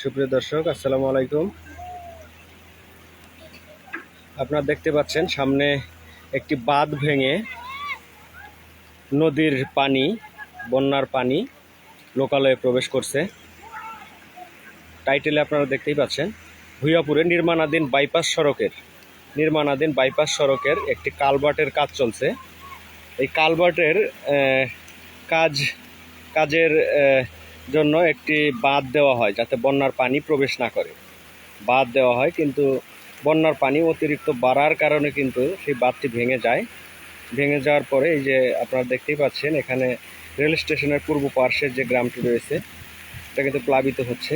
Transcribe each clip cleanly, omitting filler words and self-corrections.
সুপ্রিয় দর্শক, আসসালামু আলাইকুম। আপনারা দেখতে পাচ্ছেন সামনে একটি বাঁধ ভেঙে নদীর পানি, বন্যার পানি লোকালয়ে প্রবেশ করছে। টাইটেলে আপনারা দেখতেই পাচ্ছেন, ভূঁইয়াপুরে নির্মাণাধীন বাইপাস সড়কের একটি কালভার্টের কাজ চলছে। এই কালভার্টের কাজের জন্য একটি বাঁধ দেওয়া হয় যাতে বন্যার পানি প্রবেশ না করে। বাঁধ দেওয়া হয়, কিন্তু বন্যার পানি অতিরিক্ত বাড়ার কারণে কিন্তু সেই বাঁধটি ভেঙে যায়। ভেঙে যাওয়ার পরে এই যে আপনারা দেখতেই পাচ্ছেন, এখানে রেল স্টেশনের পূর্ব পার্শ্বের যে গ্রামটি রয়েছে এটা কিন্তু প্লাবিত হচ্ছে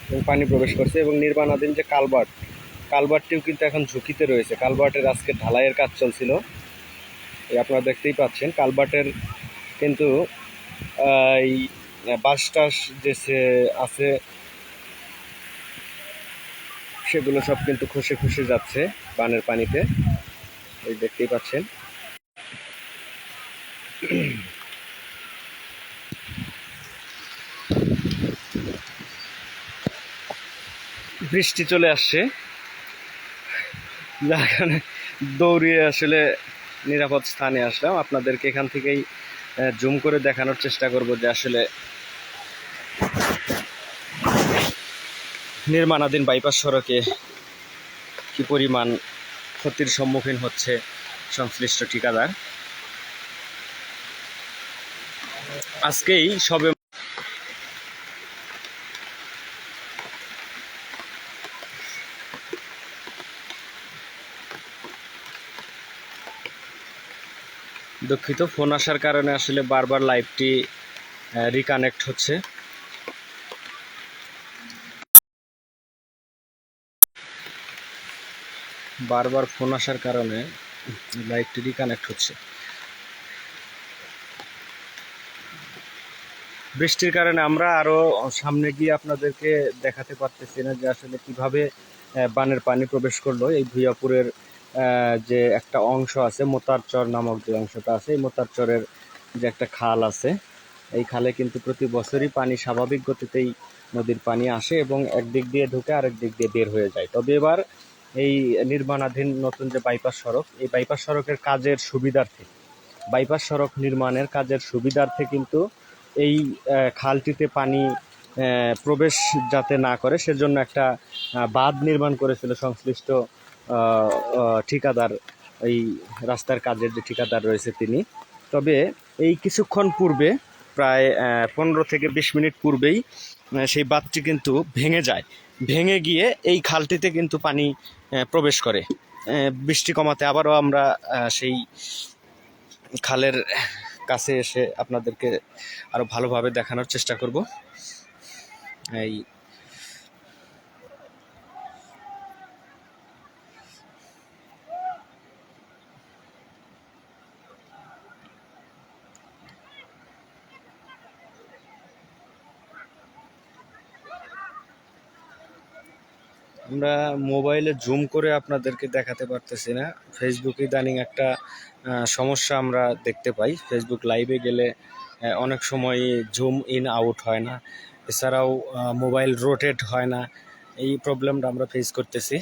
এবং পানি প্রবেশ করছে। এবং নির্মাণাধীন যে কালভার্টটিও কিন্তু এখন ঝুঁকিতে রয়েছে। কালভার্টের আজকে ঢালাইয়ের কাজ চলছিল, এই আপনারা দেখতেই পাচ্ছেন। কালভার্টের কিন্তু এই বাঁশ-টাশ যে আছে সেগুলো সব কিন্তু খসে যাচ্ছে বানের পানিতে, এই দেখতেই পাচ্ছেন। বৃষ্টি চলে আসছে, যার কারণে দৌড়িয়ে আসলে নিরাপদ স্থানে আসলাম। আপনাদেরকে এখান থেকেই জুম করে দেখানোর চেষ্টা করব যে আসলে নির্মাণাধীন বাইপাস সড়কে কি পরিমাণ ক্ষতির সম্মুখীন হচ্ছে সংশ্লিষ্ট ঠিকাদার। আজকেই সবে দুঃখিত, ফোন আসার কারণে আসলে বারবার লাইভটি রিকানেক্ট হচ্ছে। বারবার ফোন আসার কারণে লাইভটি রিকানেক্ট হচ্ছে। বৃষ্টির কারণে আমরা আরও সামনে গিয়ে আপনাদেরকে দেখাতে পারতেছি না যে আসলে কিভাবে বানের পানি প্রবেশ করলো। এই ভূঁইয়াপুরের যে একটা অংশ আছে, মোতারচর নামক যে অংশটা আছে, এই মোতারচরের যে একটা খাল আছে, এই খালে কিন্তু প্রতি বছরই পানি স্বাভাবিক গতিতেই নদীর পানি আসে এবং একদিক দিয়ে ঢুকে আরেক দিক দিয়ে বের হয়ে যায়। তবে এবার এই নির্মাণাধীন নতুন যে বাইপাস সড়ক, এই বাইপাস সড়কের কাজের সুবিধার্থে, বাইপাস সড়ক নির্মাণের কাজের সুবিধার্থে কিন্তু এই খালটিতে পানি প্রবেশ যাতে না করে সেজন্য একটা বাঁধ নির্মাণ করেছিল সংশ্লিষ্ট ঠিকাদার, এই রাস্তার কাজের যে ঠিকাদার রয়েছে তিনি। তবে এই কিছুক্ষণ পূর্বে, প্রায় 15 থেকে 20 মিনিট পূর্বেই সেই বাঁধটি কিন্তু ভেঙে যায়। ভেঙে গিয়ে এই খালটিতে কিন্তু পানি প্রবেশ করে। বৃষ্টি কমাতে আবারও আমরা সেই খালের কাছে এসে আপনাদেরকে আরো ভালোভাবে দেখানোর চেষ্টা করব। এই আমরা মোবাইলে জুম করে আপনাদেরকে দেখাতে পারতেছি না। ফেসবুকে ইদানিং একটা সমস্যা আমরা দেখতে পাই। ফেসবুক লাইভে গেলে অনেক সময় জুম ইন আউট হয় না, এছাড়াও মোবাইল রোটেট হয় না। এই প্রবলেমটা আমরা ফেস করতেছি।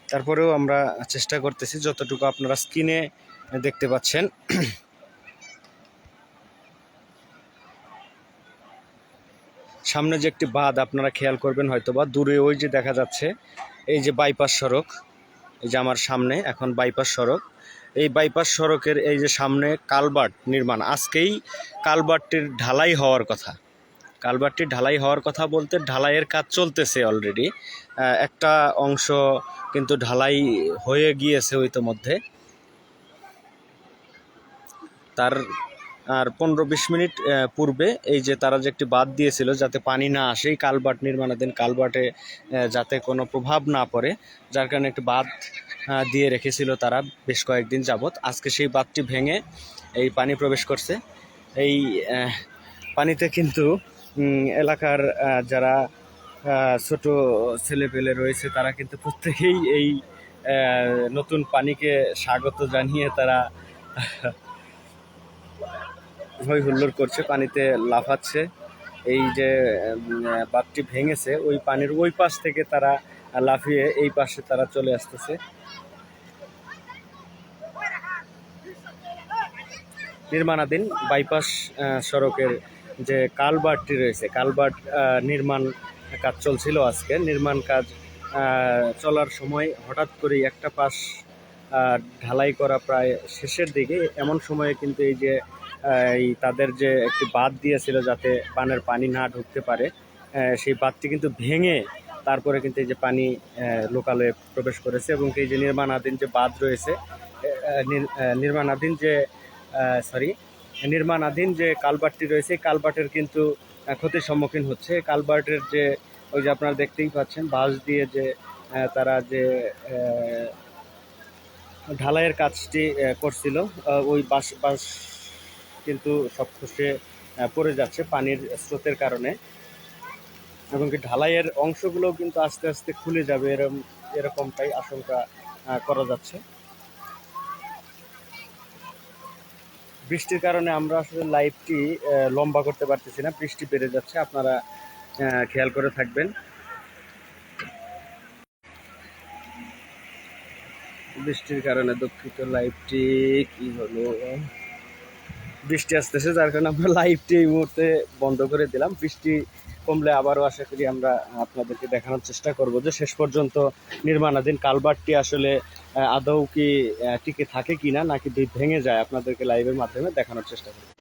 তারপরেও আমরা চেষ্টা করতেছি যতটুকু আপনারা স্ক্রিনে দেখতে পাচ্ছেন। সামনে যে একটি বাঁধ আপনারা খেয়াল করবেন হয়তো বা দূরে, ওই যে দেখা যাচ্ছে এই যে বাইপাস সড়ক, এই যে আমার সামনে এখন বাইপাস সড়ক। এই বাইপাস সড়কের এই যে সামনে কালভার্ট নির্মাণ, আজকেই কালভার্টটির ঢালাই হওয়ার কথা। কালভার্টটি ঢালাই হওয়ার কথা বলতে ঢালাইয়ের কাজ চলতেছে অলরেডি। একটা অংশ কিন্তু ঢালাই হয়ে গিয়েছে ইতোমধ্যে। তার আর 15-20 মিনিট পূর্বে এই যে তারা যে একটি বাঁধ দিয়েছিল যাতে পানি না আসে, এই কালভার্ট নির্মাণাধীন কালভার্টে যাতে কোনো প্রভাব না পড়ে, যার কারণে একটি বাঁধ দিয়ে রেখেছিল তারা বেশ কয়েকদিন যাবৎ। আজকে সেই বাঁধটি ভেঙে এই পানি প্রবেশ করছে। এই পানিতে কিন্তু এলাকার যারা ছোট ছেলেপেলে রয়েছে তারা কিন্তু প্রত্যেকেই এই নতুন পানিকে স্বাগত জানিয়ে তারা হই হুল্লোড় করছে, পানিতে লাফাচ্ছে। এই যে বাঁধটি ভেঙেছে, ওই পানির ওই পাশ থেকে তারা লাফিয়ে এই পাশে তারা চলে আসতেছে। নির্মাণাধীন বাইপাস সড়কের যে কালভার্টটি রয়েছে, কালভার্ট নির্মাণ কাজ চলছিল আজকে। নির্মাণ কাজ চলার সময় হঠাৎ করেই একটা পাশ ঢালাই করা প্রায় শেষের দিকে, এমন সময়ে কিন্তু এই যে এই তাদের যে একটি বাঁধ দিয়েছিল যাতে বানের পানি না ঢুকতে পারে, সেই বাঁধটি কিন্তু ভেঙে তারপরে কিন্তু এই যে পানি লোকালে প্রবেশ করেছে। এবং এই যে নির্মাণাধীন যে বাঁধ রয়েছে, নির্মাণাধীন যে কালভার্টটি রয়েছে, কালভার্টের কিন্তু ক্ষতির সম্মুখীন হচ্ছে। কালভার্টের যে ওই যে আপনারা দেখতেই পাচ্ছেন বাঁশ দিয়ে যে তারা যে ঢালাইয়ের কাজটি করছিল, ওই বাঁশ কিন্তু সব খসে পড়ে যাচ্ছে পানির স্রোতের কারণে। এবং কি ঢালাইয়ের অংশগুলোও কিন্তু আস্তে আস্তে খুলে যাবে, এরকমটাই আশঙ্কা করা যাচ্ছে। বৃষ্টির কারণে আমরা আসলে লাইভটি লম্বা করতে পারতেছি না, বৃষ্টি বেড়ে যাচ্ছে, আপনারা খেয়াল করে থাকবেন। বৃষ্টির কারণে দুঃখিত, লাইভটি কি হলো, বৃষ্টি আসতেছে যার কারণে আমরা লাইভটি এই মুহূর্তে বন্ধ করে দিলাম। বৃষ্টি কমলে আবারও আশা করি আমরা আপনাদেরকে দেখানোর চেষ্টা করব যে শেষ পর্যন্ত নির্মাণাধীন কালভার্টটি আসলে আদৌ কি টিকে থাকে কিনা নাকি ভেঙে যায়, আপনাদেরকে লাইভের মাধ্যমে দেখানোর চেষ্টা করব।